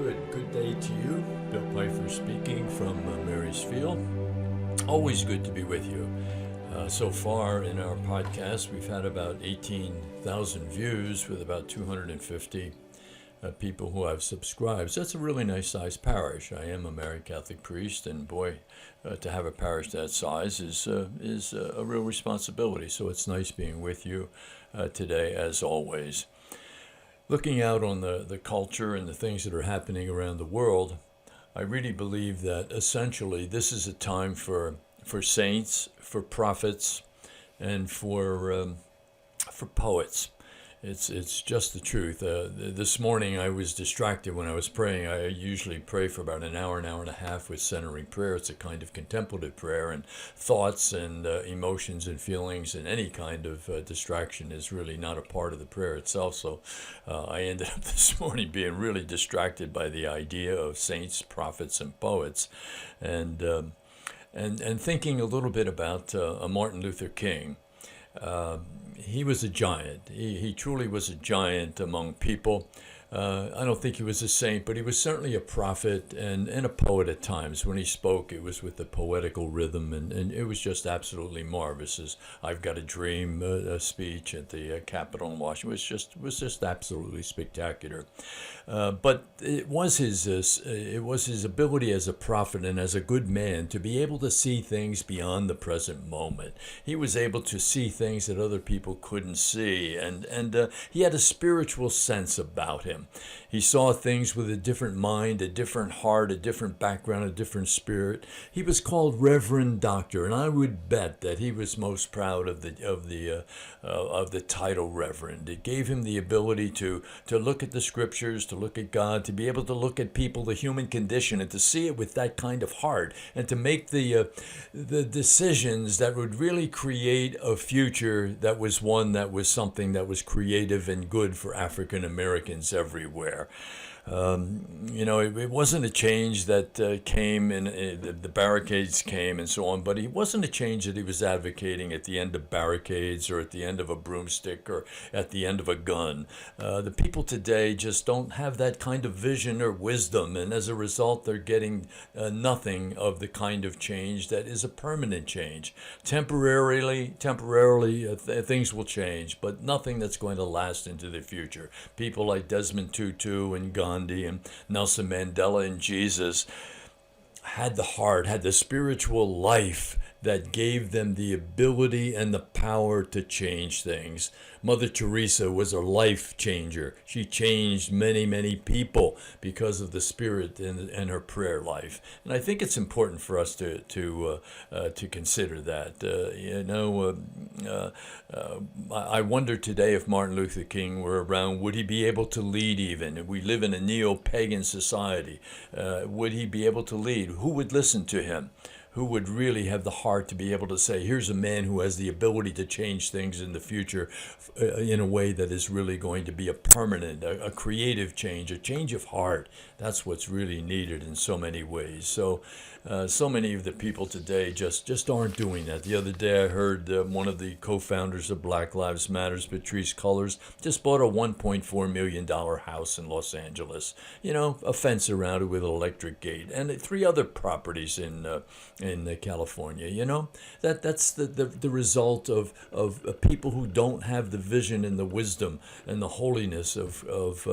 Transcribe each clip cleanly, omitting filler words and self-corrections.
Good day to you. Bill Pfeiffer speaking from Marysfield. Always good to be with you. So far in our podcast, we've had about 18,000 views with about 250 people who have subscribed. So that's a really nice sized parish. I am a married Catholic priest, and boy, to have a parish that size is a real responsibility. So it's nice being with you today, as always. Looking out on the culture and the things that are happening around the world, I really believe that essentially this is a time for saints, for prophets, and for poets. It's just the truth. This morning I was distracted when I was praying. I usually pray for about an hour and a half with centering prayer. It's a kind of contemplative prayer, and thoughts and emotions and feelings and any kind of distraction is really not a part of the prayer itself. So I ended up this morning being really distracted by the idea of saints, prophets, and poets, and thinking a little bit about Martin Luther King. He was a giant. He truly was a giant among people. I don't think he was a saint, but he was certainly a prophet and a poet at times. When he spoke, it was with a poetical rhythm, and it was just absolutely marvelous. His "I've Got a Dream" speech at the Capitol in Washington was just absolutely spectacular. But it was his ability as a prophet and as a good man to be able to see things beyond the present moment. He was able to see things that other people couldn't see, and he had a spiritual sense about him. He saw things with a different mind, a different heart, a different background, a different spirit. He was called Reverend Doctor, and I would bet that he was most proud of the title Reverend. It gave him the ability to look at the scriptures, to look at God, to be able to look at people, the human condition, and to see it with that kind of heart, and to make the decisions that would really create a future that was one that was something that was creative and good for African Americans everywhere. It wasn't a change that came and the barricades came and so on, but it wasn't a change that he was advocating at the end of barricades or at the end of a broomstick or at the end of a gun. The people today just don't have that kind of vision or wisdom, and as a result, they're getting nothing of the kind of change that is a permanent change. Temporarily, things will change, but nothing that's going to last into the future. People like Desmond Tutu and Gandhi and Nelson Mandela and Jesus had the spiritual life that gave them the ability and the power to change things. Mother Teresa was a life changer. She changed many, many people because of the spirit and her prayer life. And I think it's important for us to consider that. I wonder today if Martin Luther King were around, would he be able to lead even? If we live in a neo-pagan society, would he be able to lead? Who would listen to him? Who would really have the heart to be able to say, here's a man who has the ability to change things in the future in a way that is really going to be a permanent, a creative change, a change of heart. That's what's really needed in so many ways. So many of the people today just aren't doing that. The other day I heard one of the co-founders of Black Lives Matters, Patrisse Cullors, just bought a $1.4 million house in Los Angeles. A fence around it with an electric gate, and 3 other properties in California. That's the result of people who don't have the vision and the wisdom and the holiness of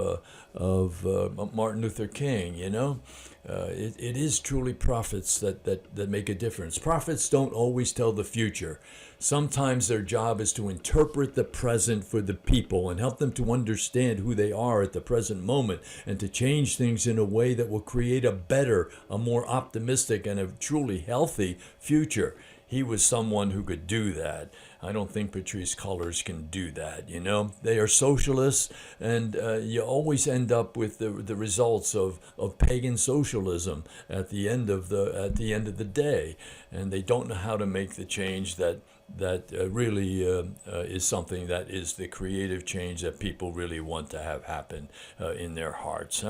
Martin Luther King. It is truly prophets that make a difference. Prophets don't always tell the future. Sometimes their job is to interpret the present for the people and help them to understand who they are at the present moment and to change things in a way that will create a better, a more optimistic, and a truly healthy future. He was someone who could do that. I don't think Patrisse Cullors can do that. They are socialists, and you always end up with the results of pagan socialism at the end of the day, and they don't know how to make the change that that really is something that is the creative change that people really want to have happen in their hearts.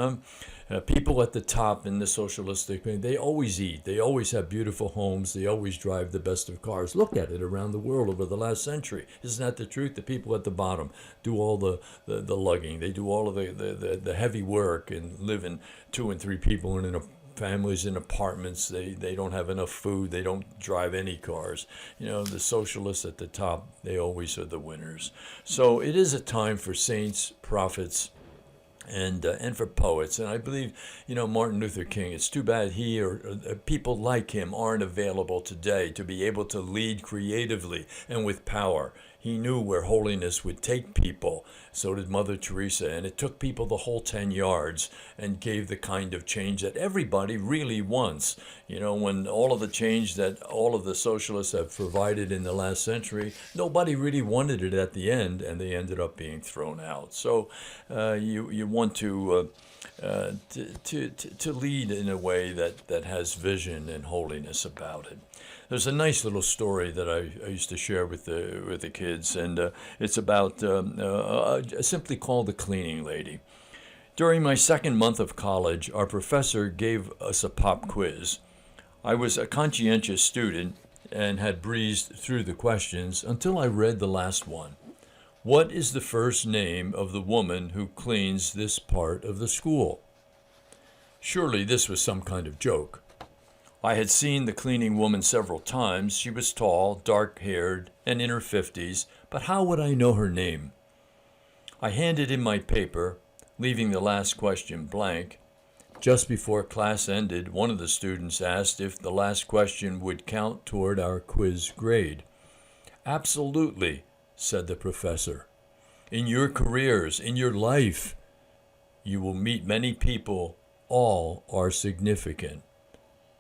People at the top in the socialistic, they always eat. They always have beautiful homes. They always drive the best of cars. Look at it around the world over the last century. Isn't that the truth? The people at the bottom do all the lugging. They do all of the heavy work and live in 2 and 3 people in a families in apartments. They don't have enough food. They don't drive any cars. The socialists at the top, they always are the winners. So it is a time for saints, prophets, and for poets. And I believe, Martin Luther King, it's too bad he or people like him aren't available today to be able to lead creatively and with power. He knew where holiness would take people. So did Mother Teresa. And it took people the whole 10 yards and gave the kind of change that everybody really wants. When all of the change that all of the socialists have provided in the last century, nobody really wanted it at the end, and they ended up being thrown out. So you want to lead in a way that has vision and holiness about it. There's a nice little story that I used to share with the kids, and it's about simply called The Cleaning Lady. During my second month of college, our professor gave us a pop quiz. I was a conscientious student and had breezed through the questions until I read the last one. What is the first name of the woman who cleans this part of the school? Surely this was some kind of joke. I had seen the cleaning woman several times. She was tall, dark-haired, and in her 50s, but how would I know her name? I handed in my paper, leaving the last question blank. Just before class ended, one of the students asked if the last question would count toward our quiz grade. Absolutely, said the professor. In your careers, in your life, you will meet many people. All are significant.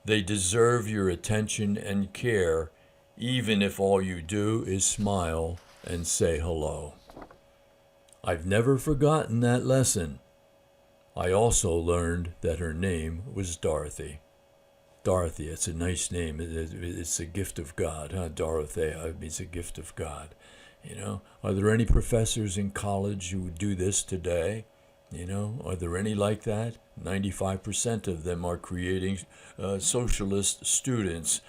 They deserve your attention and care, even if all you do is smile and say hello. I've never forgotten that lesson. I also learned that her name was Dorothy. Dorothy, it's a nice name. It's a gift of God, huh? Dorothea means a gift of God. Are there any professors in college who would do this today? Are there any like that? 95% of them are creating socialist students,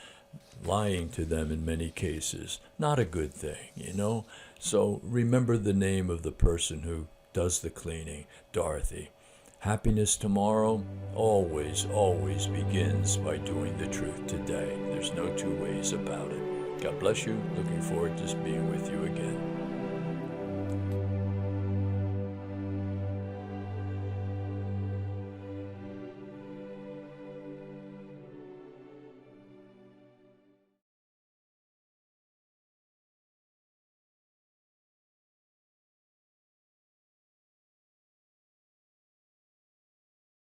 lying to them in many cases. Not a good thing, So remember the name of the person who does the cleaning, Dorothy. Happiness tomorrow always, always begins by doing the truth today. There's no two ways about it. God bless you. Looking forward to being with you again.